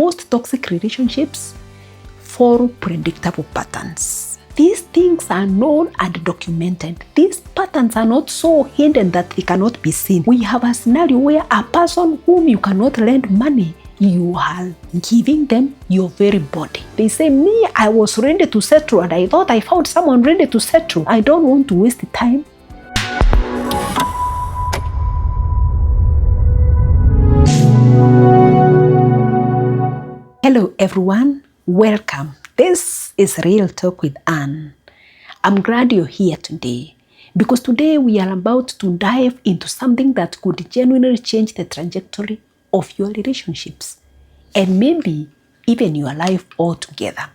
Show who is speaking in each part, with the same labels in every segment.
Speaker 1: most toxic relationships follow predictable patterns. These things are known and documented. These patterns are not so hidden that they cannot be seen. We have a scenario where a person whom you cannot lend money, you are giving them your very body. They say, me, I was ready to settle and I thought I found someone ready to settle. I don't want to waste the time. Hello everyone, welcome. This is Real Talk with Anne. I'm glad you're here today because today we are about to dive into something that could genuinely change the trajectory of your relationships and maybe even your life altogether.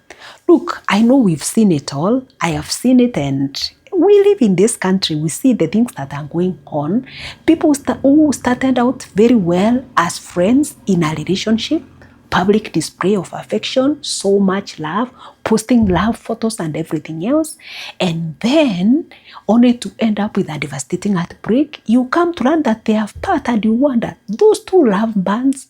Speaker 1: Look, I know we've seen it all. I have seen it, and we live in this country. We see the things that are going on. People who started out very well as friends in a relationship, public display of affection, so much love, posting love photos and everything else, and then only to end up with a devastating heartbreak. You come to learn that they have part and you wonder, those two love bands,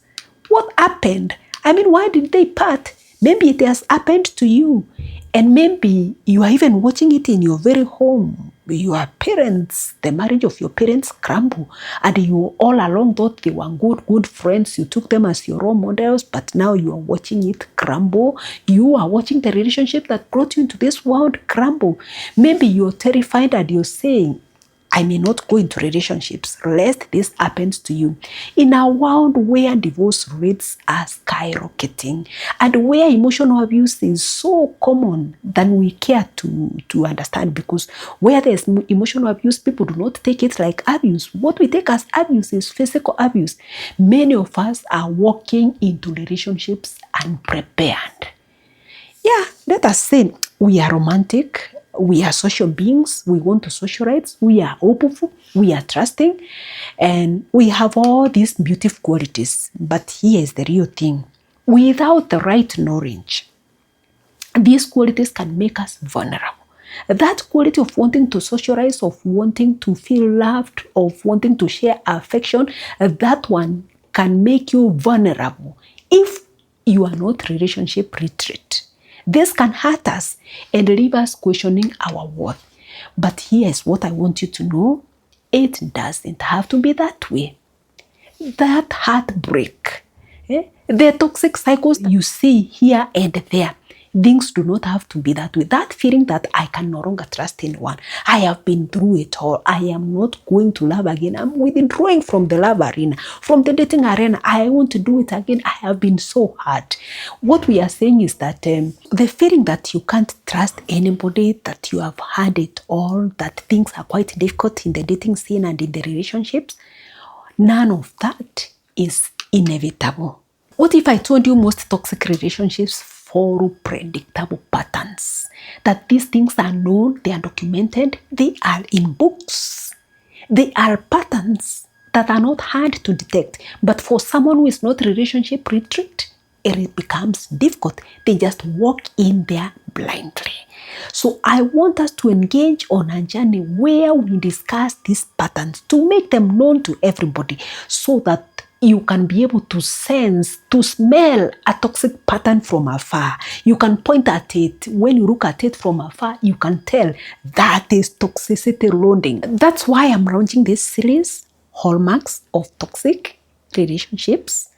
Speaker 1: what happened? I mean, why did they part? Maybe it has happened to you, and maybe you are even watching it in your very home. Your parents, the marriage of your parents crumble, and you all along thought they were good friends. You took them as your role models, but now you are watching it crumble. You are watching the relationship that brought you into this world crumble. Maybe you're terrified and you're saying, I may not go into relationships lest this happens to you. In a world where divorce rates are skyrocketing and where emotional abuse is so common than we care to understand, because where there's emotional abuse, people do not take it like abuse. What we take as abuse is physical abuse. Many of us are walking into relationships unprepared. Yeah, let us say we are romantic. We are social beings. We want to socialize. We are hopeful. We are trusting. And we have all these beautiful qualities. But here's the real thing. Without the right knowledge, these qualities can make us vulnerable. That quality of wanting to socialize, of wanting to feel loved, of wanting to share affection, that one can make you vulnerable if you are not relationship literate. This can hurt us and leave us questioning our worth. But here's what I want you to know. It doesn't have to be that way. That heartbreak, the toxic cycles you see here and there, things do not have to be that way. That feeling that I can no longer trust anyone. I have been through it all. I am not going to love again. I'm withdrawing from the love arena, from the dating arena. I want to do it again. I have been so hurt. What we are saying is that the feeling that you can't trust anybody, that you have had it all, that things are quite difficult in the dating scene and in the relationships, none of that is inevitable. What if I told you most toxic relationships follow predictable patterns? That these things are known, they are documented, they are in books. They are patterns that are not hard to detect. But for someone who is not relationship literate, it becomes difficult. They just walk in there blindly. So I want us to engage on a journey where we discuss these patterns to make them known to everybody so that you can be able to sense, to smell a toxic pattern from afar. You can point at it. When you look at it from afar, you can tell that is toxicity loading. That's why I'm launching this series, Hallmarks of Toxic Relationships.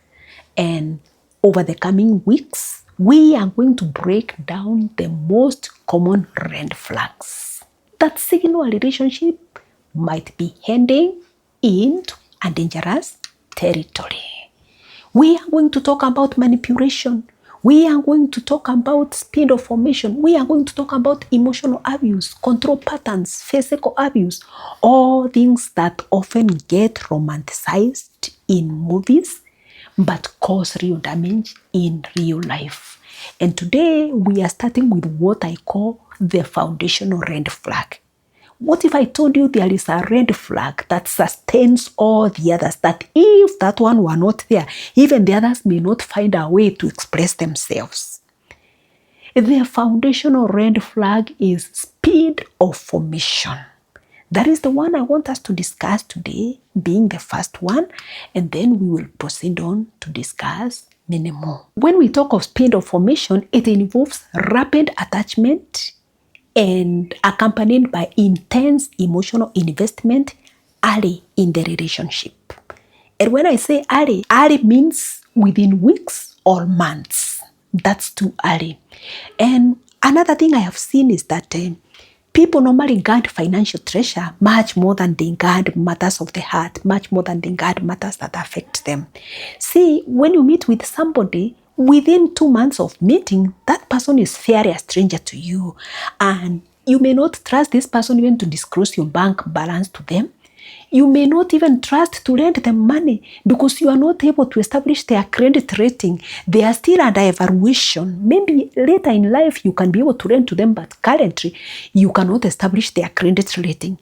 Speaker 1: And over the coming weeks, we are going to break down the most common red flags that signal a relationship might be heading into a dangerous territory. We are going to talk about manipulation. We are going to talk about speed of formation. We are going to talk about emotional abuse, control patterns, physical abuse, all things that often get romanticized in movies but cause real damage in real life. And today we are starting with what I call the foundational red flag. What if I told you there is a red flag that sustains all the others, that if that one were not there, even the others may not find a way to express themselves? The foundational red flag is speed of formation. That is the one I want us to discuss today, being the first one, and then we will proceed on to discuss anymore. When we talk of speed of formation, it involves rapid attachment and accompanied by intense emotional investment early in the relationship. And when I say early, early means within weeks or months. That's too early. And another thing I have seen is that people normally guard financial treasure much more than they guard matters of the heart, much more than they guard matters that affect them. See, when you meet with somebody, within 2 months of meeting, that person is fairly a stranger to you. And you may not trust this person even to disclose your bank balance to them. You may not even trust to lend them money because you are not able to establish their credit rating. They are still under evaluation. Maybe later in life you can be able to lend to them, but currently you cannot establish their credit rating.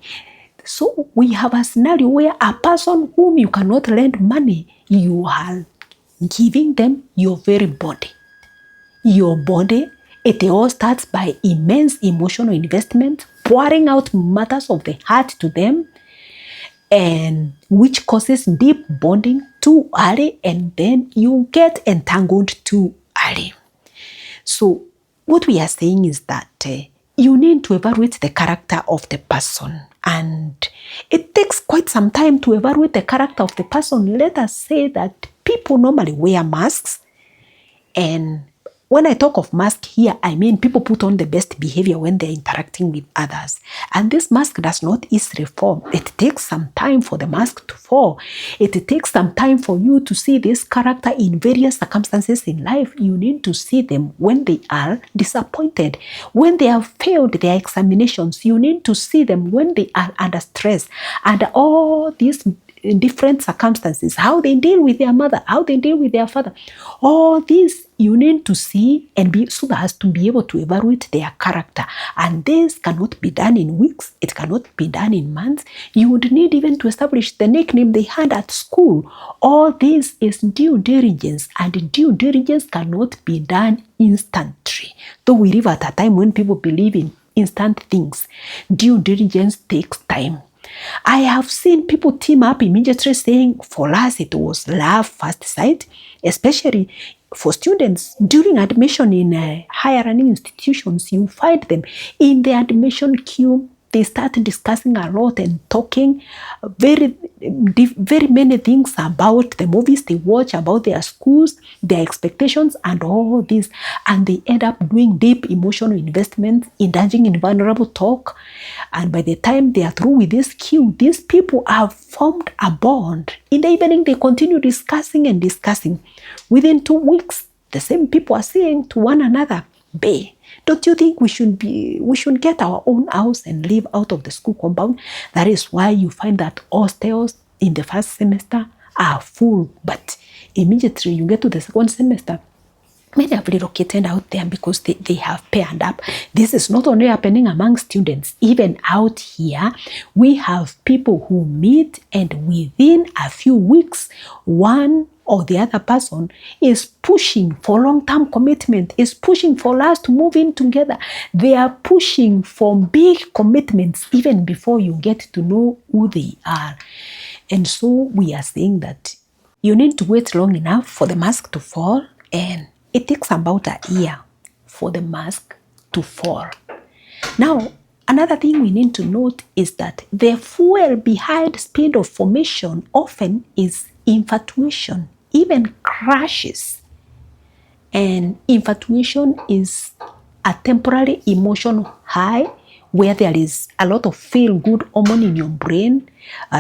Speaker 1: So we have a scenario where a person whom you cannot lend money, you are giving them your very body. Your body, it all starts by immense emotional investment, pouring out matters of the heart to them, and which causes deep bonding too early, and then you get entangled too early. So what we are saying is that you need to evaluate the character of the person, and it takes quite some time to evaluate the character of the person. Let us say that people normally wear masks, and when I talk of mask here, I mean people put on the best behavior when they're interacting with others. And this mask does not easily form. It takes some time for the mask to fall. It takes some time for you to see this character in various circumstances in life. You need to see them when they are disappointed, when they have failed their examinations. You need to see them when they are under stress, and all these different circumstances, how they deal with their mother, how they deal with their father. All these you need to see and be so as to be able to evaluate their character. And this cannot be done in weeks. It cannot be done in months. You would need even to establish the nickname they had at school. All this is due diligence, and due diligence cannot be done instantly. Though we live at a time when people believe in instant things, due diligence takes time. I have seen people team up immediately saying, for us it was love first sight, especially for students during admission in higher learning institutions. You find them in the admission queue. They start discussing a lot and talking very many things about the movies they watch, about their schools, their expectations, and all this. And they end up doing deep emotional investment, indulging in vulnerable talk. And by the time they are through with this queue, these people have formed a bond. In the evening, they continue discussing and discussing. Within 2 weeks, the same people are saying to one another, "Bae, don't you think we should get our own house and live out of the school compound?" That is why you find that hostels in the first semester are full, but immediately you get to the second semester, many have relocated out there because they have paired up. This is not only happening among students. Even out here, we have people who meet, and within a few weeks, one or the other person is pushing for long-term commitment, is pushing for us to move in together. They are pushing for big commitments even before you get to know who they are. And so we are saying that you need to wait long enough for the mask to fall, and it takes about a year for the mask to fall. Now, another thing we need to note is that the fuel behind speed of formation often is infatuation, even crushes. And infatuation is a temporary emotional high where there is a lot of feel-good hormone in your brain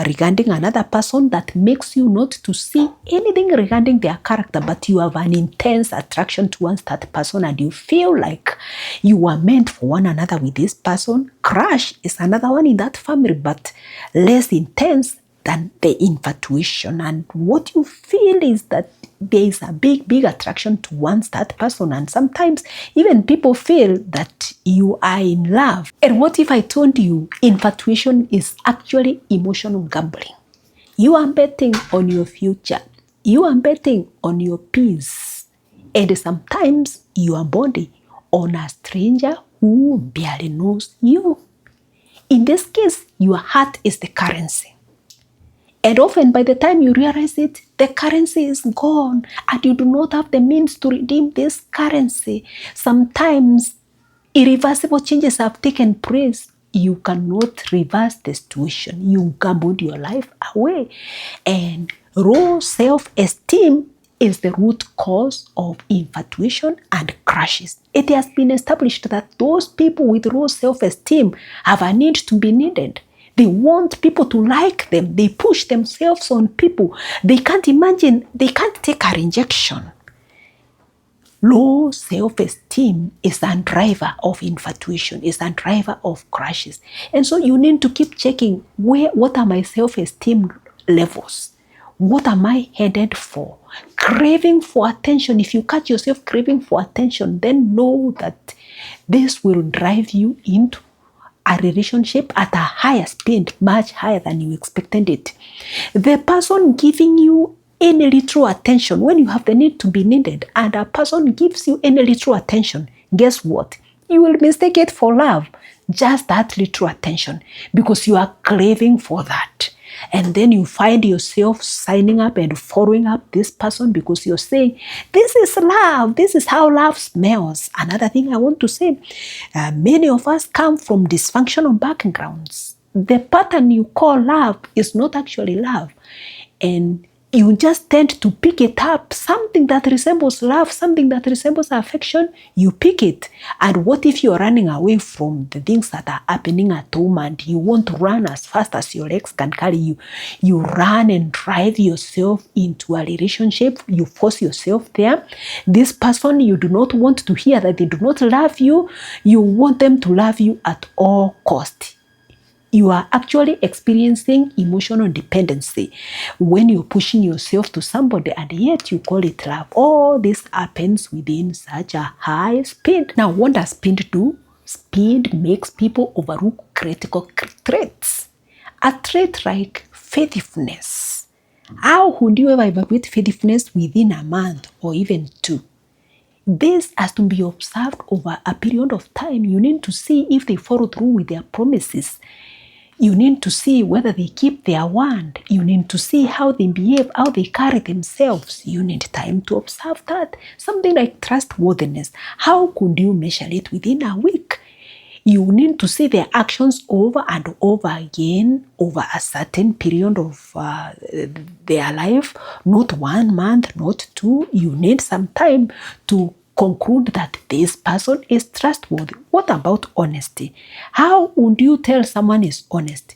Speaker 1: regarding another person that makes you not to see anything regarding their character, but you have an intense attraction towards that person and you feel like you are meant for one another with this person. Crush is another one in that family, but less intense than the infatuation. And what you feel is that there is a big attraction towards that person, and sometimes even people feel that you are in love. And what if I told you infatuation is actually emotional gambling? You are betting on your future, you are betting on your peace, and sometimes your body on a stranger who barely knows you. In this case, your heart is the currency. And often by the time you realize it, The currency is gone and you do not have the means to redeem this currency. Sometimes irreversible changes have taken place. You cannot reverse the situation. You gambled your life away. And low self-esteem is the root cause of infatuation and crushes. It has been established that those people with low self-esteem have a need to be needed. They want people to like them. They push themselves on people. They can't imagine, they can't take a rejection. Low self-esteem is a driver of infatuation, is a driver of crushes. And so you need to keep checking what are my self-esteem levels? What am I headed for? Craving for attention. If you catch yourself craving for attention, then know that this will drive you into a relationship at a higher speed, much higher than you expected it. The person giving you any little attention, when you have the need to be needed, and a person gives you any little attention, guess what? You will mistake it for love. Just that little attention, because you are craving for that. And then you find yourself signing up and following up this person because you're saying, this is love. This is how love smells. Another thing I want to say, many of us come from dysfunctional backgrounds. The pattern you call love is not actually love. And you just tend to pick it up, something that resembles love, something that resembles affection, you pick it. And what if you're running away from the things that are happening at home and you want to run as fast as your legs can carry you? You run and drive yourself into a relationship, you force yourself there. This person, you do not want to hear that they do not love you, you want them to love you at all costs. You are actually experiencing emotional dependency when you're pushing yourself to somebody and yet you call it love. All this happens within such a high speed. Now, what does speed do? Speed makes people overlook critical traits. A trait like faithfulness. How would you ever evaluate faithfulness within a month or even 2? This has to be observed over a period of time. You need to see if they follow through with their promises. You need to see whether they keep their word. You need to see how they behave, how they carry themselves. You need time to observe that. Something like trustworthiness. How could you measure it within a week? You need to see their actions over and over again over a certain period of their life. Not 1 month, not 2. You need some time to conclude that this person is trustworthy. What about honesty? How would you tell someone is honest?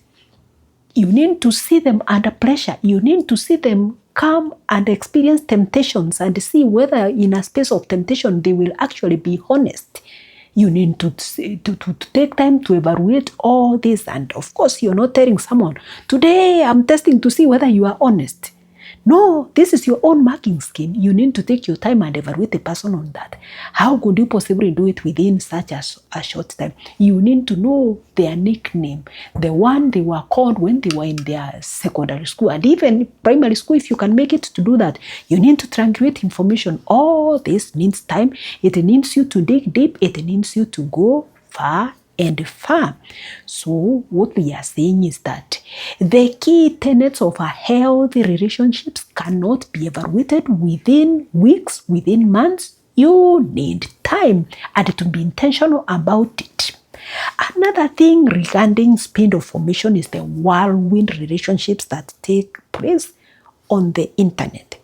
Speaker 1: You need to see them under pressure. You need to see them come and experience temptations and see whether in a space of temptation they will actually be honest. You need to take time to evaluate all this. And of course, you're not telling someone, today I'm testing to see whether you are honest. No, this is your own marking scheme. You need to take your time and evaluate the person on that. How could you possibly do it within such a short time? You need to know their nickname, the one they were called when they were in their secondary school and even primary school. If you can make it to do that, you need to triangulate information. All this needs time. It needs you to dig deep. It needs you to go far and far. So what we are saying is that the key tenets of a healthy relationships cannot be evaluated within weeks, within months. You need time and to be intentional about it. Another thing regarding speed of formation is the whirlwind relationships that take place on the internet.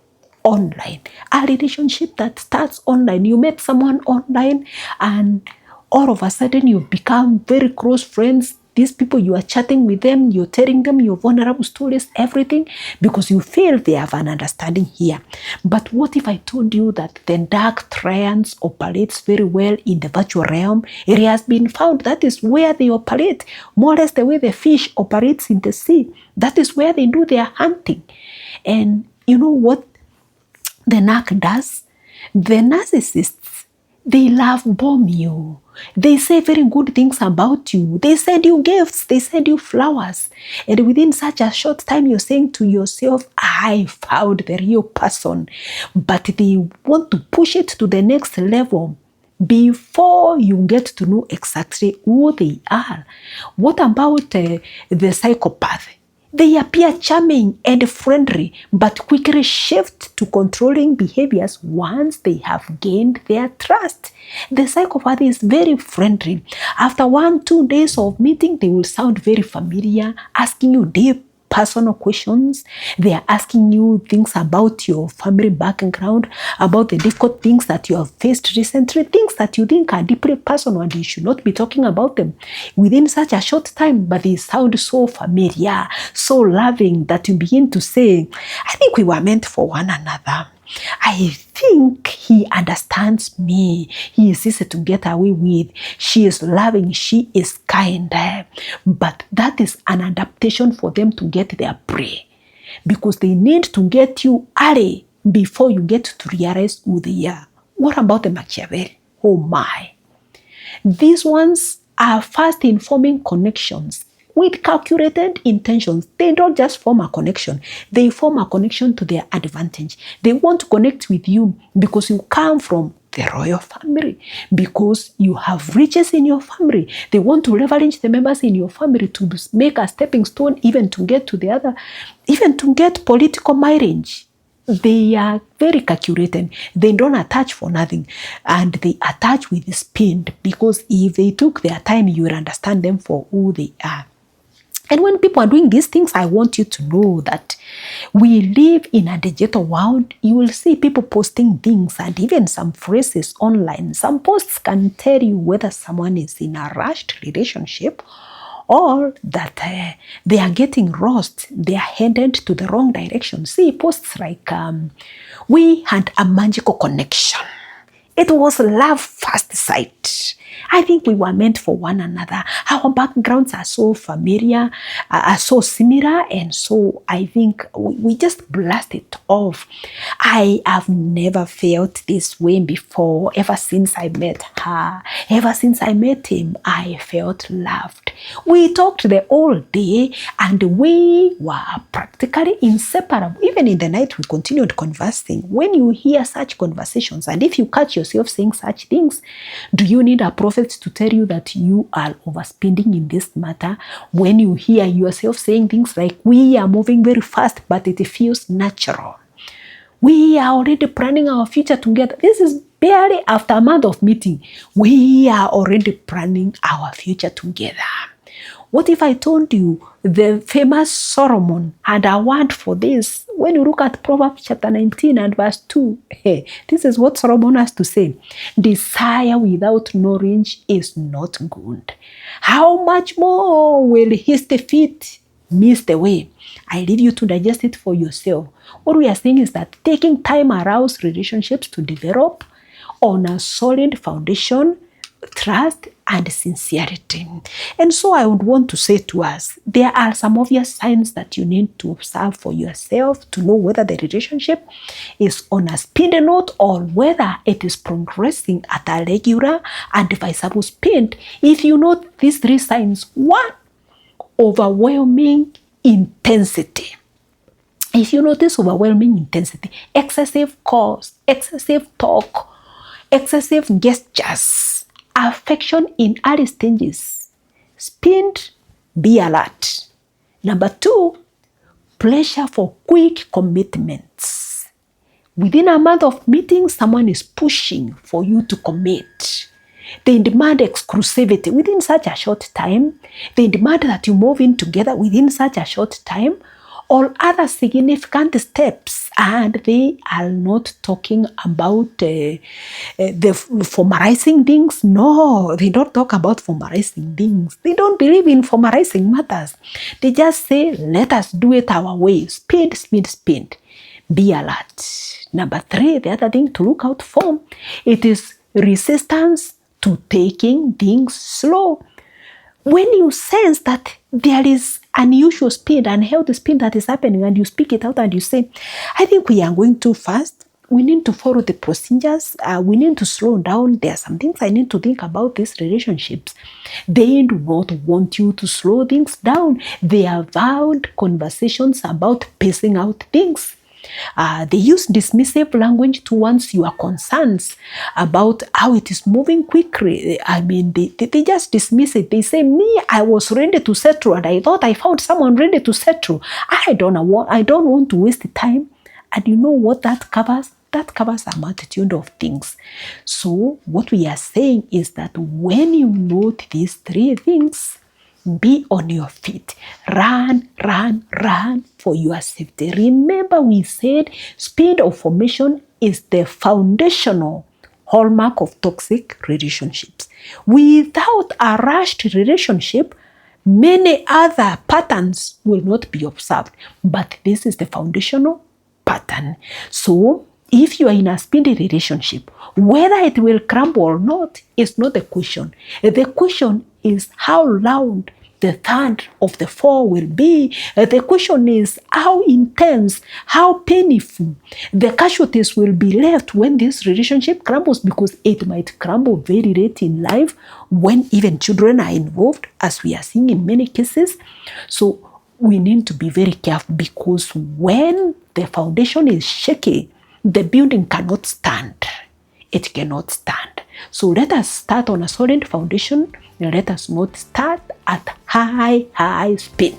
Speaker 1: Online. A relationship that starts online. You met someone online and all of a sudden you've become very close friends. These people, you are chatting with them, you're telling them your vulnerable stories, everything, because you feel they have an understanding here. But what if I told you that the dark triance operates very well in the virtual realm? It has been found that is where they operate, more or less the way the fish operates in the sea. That is where they do their hunting. And you know what the narc does? The narcissists, they love bomb you. They say very good things about you. They send you gifts. They send you flowers. And within such a short time, you're saying to yourself, I found the real person. But they want to push it to the next level before you get to know exactly who they are. What about the psychopath? They appear charming and friendly, but quickly shift to controlling behaviors once they have gained their trust. The psychopath is very friendly. After 1-2 days of meeting, they will sound very familiar, asking you deep personal questions. They are asking you things about your family background, about the difficult things that you have faced recently, things that you think are deeply personal and you should not be talking about them within such a short time, but they sound so familiar, so loving that you begin to say, I think we were meant for one another. I think he understands me. He is easy to get away with. She is loving. She is kind. But that is an adaptation for them to get their prey, because they need to get you early before you get to realize who they are. What about the Machiavelli? Oh my. These ones are fast in forming connections with calculated intentions. They don't just form a connection, they form a connection to their advantage. They want to connect with you because you come from the royal family, because you have riches in your family. They want to leverage the members in your family to make a stepping stone, even to get to the other, even to get political marriage. They are very calculated. They don't attach for nothing, and they attach with speed, because if they took their time, you would understand them for who they are. And when people are doing these things, I want you to know that we live in a digital world. You will see people posting things and even some phrases online. Some posts can tell you whether someone is in a rushed relationship or that they are getting lost, they are headed to the wrong direction. See posts like, we had a magical connection. It was love first sight. I think we were meant for one another. Our backgrounds are so familiar, are so similar, and so I think we just blast it off. I have never felt this way before. Ever since I met her, ever since I met him, I felt loved. We talked the whole day and we were practically inseparable. Even in the night, we continued conversing. When you hear such conversations, and if you catch yourself saying such things, do you need a prophet to tell you that you are overspending in this matter? When you hear yourself saying things like, we are moving very fast, but it feels natural. We are already planning our future together. This is barely after a month of meeting. We are already planning our future together. What if I told you the famous Solomon had a word for this? When you look at Proverbs chapter 19 and verse 2, this is what Solomon has to say. Desire without knowledge is not good. How much more will his feet miss the way? I leave you to digest it for yourself. What we are saying is that taking time allows relationships to develop on a solid foundation, trust, and sincerity. And so I would want to say to us, there are some obvious signs that you need to observe for yourself to know whether the relationship is on a speed note or whether it is progressing at a regular and advisable speed. If you note these three signs: 1, overwhelming intensity. If you notice overwhelming intensity, excessive calls, excessive talk, excessive gestures, affection in early stages, speed, be alert. Number 2, pressure for quick commitments. Within a month of meeting, someone is pushing for you to commit. They demand exclusivity within such a short time. They demand that you move in together within such a short time, or other significant steps, and they are not talking about the formalizing things. No, they don't talk about formalizing things. They don't believe in formalizing matters. They just say, let us do it our way. Speed, speed, speed. Be alert. Number 3, the other thing to look out for, it is resistance to taking things slow. When you sense that there is unusual speed, unhealthy speed that is happening, and you speak it out and you say, I think we are going too fast. We need to follow the procedures. We need to slow down. There are some things I need to think about these relationships. They do not want you to slow things down. They have vowed conversations about pacing out things. They use dismissive language towards your concerns about how it is moving quickly. I mean, they just dismiss it. They say, me, I was ready to settle and I thought I found someone ready to settle. I don't want to waste the time. And you know what that covers? That covers a multitude of things. So what we are saying is that when you note these three things, be on your feet. Run, run, run for your safety. Remember, we said speed of formation is the foundational hallmark of toxic relationships. Without a rushed relationship, many other patterns will not be observed. But this is the foundational pattern. So, if you are in a speedy relationship, whether it will crumble or not is not the question. The question is how loud the third of the fall will be. The question is how intense, how painful the casualties will be left when this relationship crumbles, because it might crumble very late in life when even children are involved, as we are seeing in many cases. So we need to be very careful, because when the foundation is shaky, the building cannot stand. It cannot stand. So let us start on a solid foundation, and let us not start at high speed.